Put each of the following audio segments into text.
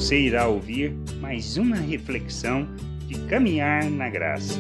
Você irá ouvir mais uma reflexão de caminhar na graça.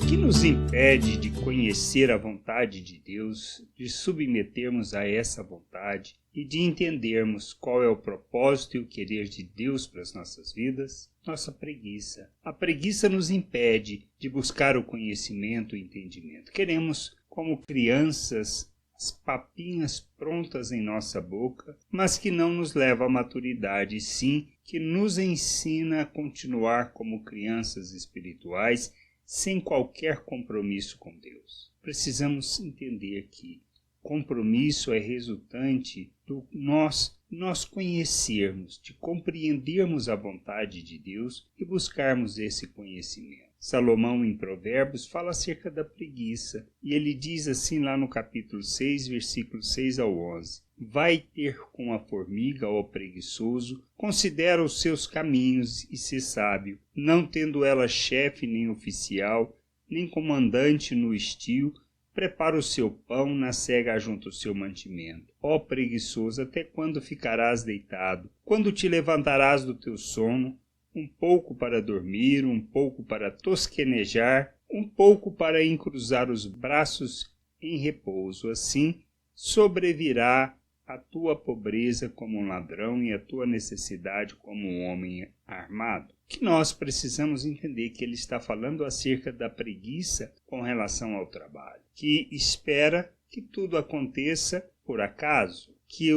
O que nos impede de conhecer a vontade de Deus, de submetermos a essa vontade e de entendermos qual é o propósito e o querer de Deus para as nossas vidas? Nossa preguiça. A preguiça nos impede de buscar o conhecimento e o entendimento. Queremos, como crianças, as papinhas prontas em nossa boca, mas que não nos leva à maturidade, sim, que nos ensina a continuar como crianças espirituais, sem qualquer compromisso com Deus. Precisamos entender que compromisso é resultante do nós conhecermos, de compreendermos a vontade de Deus e buscarmos esse conhecimento. Salomão, em Provérbios, fala acerca da preguiça, e ele diz assim lá no capítulo 6, versículos 6 ao 11: Vai ter com a formiga, ó preguiçoso, considera os seus caminhos e se sábio, não tendo ela chefe nem oficial, nem comandante no estio, prepara o seu pão, na cega junto o seu mantimento. Ó preguiçoso, até quando ficarás deitado? Quando te levantarás do teu sono? Um pouco para dormir, um pouco para tosquenejar, um pouco para encruzar os braços em repouso. Assim sobrevirá a tua pobreza como um ladrão e a tua necessidade como um homem armado. Que nós precisamos entender que ele está falando acerca da preguiça com relação ao trabalho, que espera que tudo aconteça por acaso, que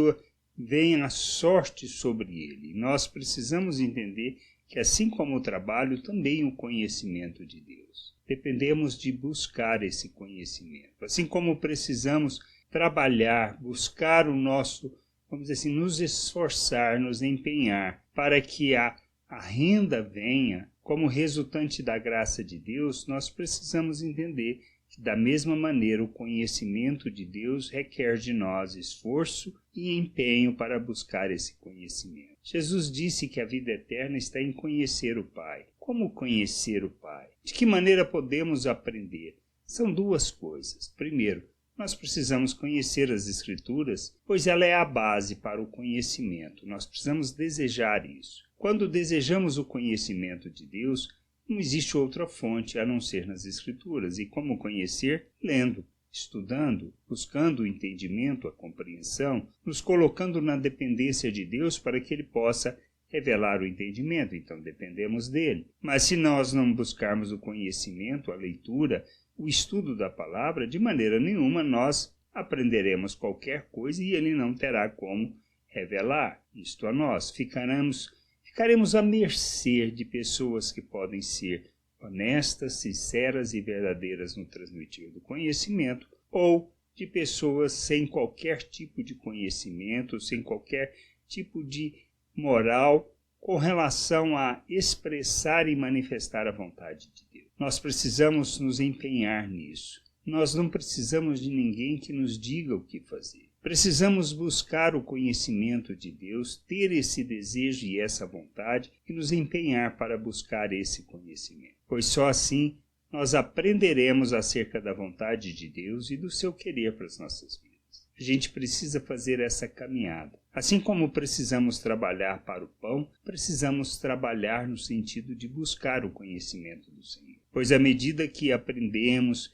venha a sorte sobre ele. Nós precisamos entender que, assim como o trabalho, também o conhecimento de Deus. Dependemos de buscar esse conhecimento. Assim como precisamos trabalhar, buscar o nosso, vamos dizer assim, nos esforçar, nos empenhar para que a renda venha como resultante da graça de Deus, nós precisamos entender que, da mesma maneira, o conhecimento de Deus requer de nós esforço e empenho para buscar esse conhecimento. Jesus disse que a vida eterna está em conhecer o Pai. Como conhecer o Pai? De que maneira podemos aprender? São duas coisas. Primeiro, nós precisamos conhecer as Escrituras, pois ela é a base para o conhecimento. Nós precisamos desejar isso. Quando desejamos o conhecimento de Deus, não existe outra fonte a não ser nas Escrituras. E como conhecer? Lendo, estudando, buscando o entendimento, a compreensão, nos colocando na dependência de Deus para que Ele possa revelar o entendimento. Então dependemos dele. Mas se nós não buscarmos o conhecimento, a leitura, o estudo da palavra, de maneira nenhuma nós aprenderemos qualquer coisa e Ele não terá como revelar isto a nós. Ficaremos à mercê de pessoas que podem ser honestas, sinceras e verdadeiras no transmitir do conhecimento, ou de pessoas sem qualquer tipo de conhecimento, sem qualquer tipo de moral com relação a expressar e manifestar a vontade de Deus. Nós precisamos nos empenhar nisso. Nós não precisamos de ninguém que nos diga o que fazer. Precisamos buscar o conhecimento de Deus, ter esse desejo e essa vontade e nos empenhar para buscar esse conhecimento. Pois só assim nós aprenderemos acerca da vontade de Deus e do seu querer para as nossas vidas. A gente precisa fazer essa caminhada. Assim como precisamos trabalhar para o pão, precisamos trabalhar no sentido de buscar o conhecimento do Senhor. Pois à medida que aprendemos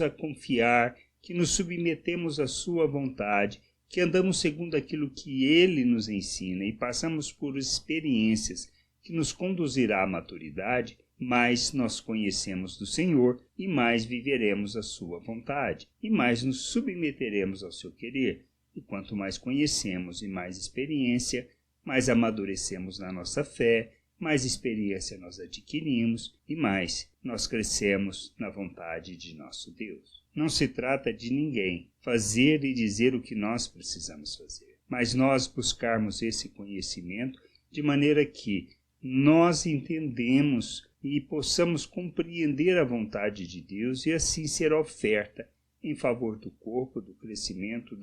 a confiar, que nos submetemos à sua vontade, que andamos segundo aquilo que Ele nos ensina e passamos por experiências que nos conduzirá à maturidade, mais nós conhecemos do Senhor e mais viveremos a sua vontade, e mais nos submeteremos ao seu querer. E quanto mais conhecemos e mais experiência, mais amadurecemos na nossa fé, mais experiência nós adquirimos e mais nós crescemos na vontade de nosso Deus. Não se trata de ninguém fazer e dizer o que nós precisamos fazer, mas nós buscarmos esse conhecimento de maneira que nós entendemos e possamos compreender a vontade de Deus e assim ser oferta em favor do corpo, do crescimento,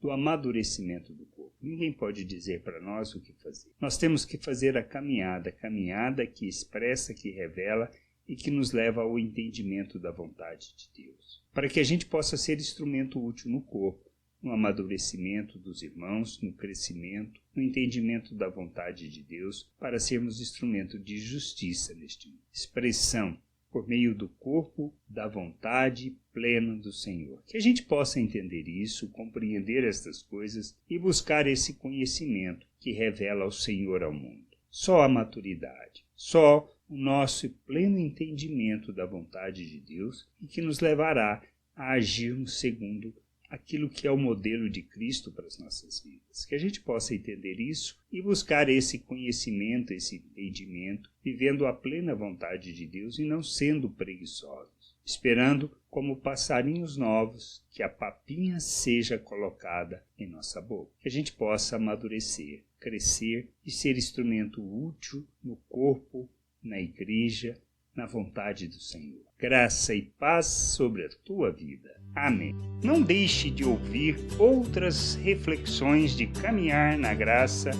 do amadurecimento do corpo. Ninguém pode dizer para nós o que fazer. Nós temos que fazer a caminhada que expressa, que revela e que nos leva ao entendimento da vontade de Deus, para que a gente possa ser instrumento útil no corpo, no amadurecimento dos irmãos, no crescimento, no entendimento da vontade de Deus, para sermos instrumento de justiça neste mundo. Expressão por meio do corpo da vontade plena do Senhor. Que a gente possa entender isso, compreender estas coisas e buscar esse conhecimento que revela o Senhor ao mundo. Só a maturidade, só o nosso pleno entendimento da vontade de Deus e que nos levará a agirmos segundo aquilo que é o modelo de Cristo para as nossas vidas. Que a gente possa entender isso e buscar esse conhecimento, esse entendimento, vivendo a plena vontade de Deus e não sendo preguiçosos, esperando como passarinhos novos que a papinha seja colocada em nossa boca. Que a gente possa amadurecer, crescer e ser instrumento útil no corpo, na igreja, na vontade do Senhor. Graça e paz sobre a tua vida. Amém. Não deixe de ouvir outras reflexões de caminhar na graça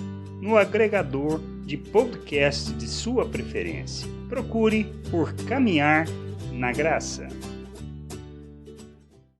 no agregador de podcast de sua preferência. Procure por Caminhar na Graça.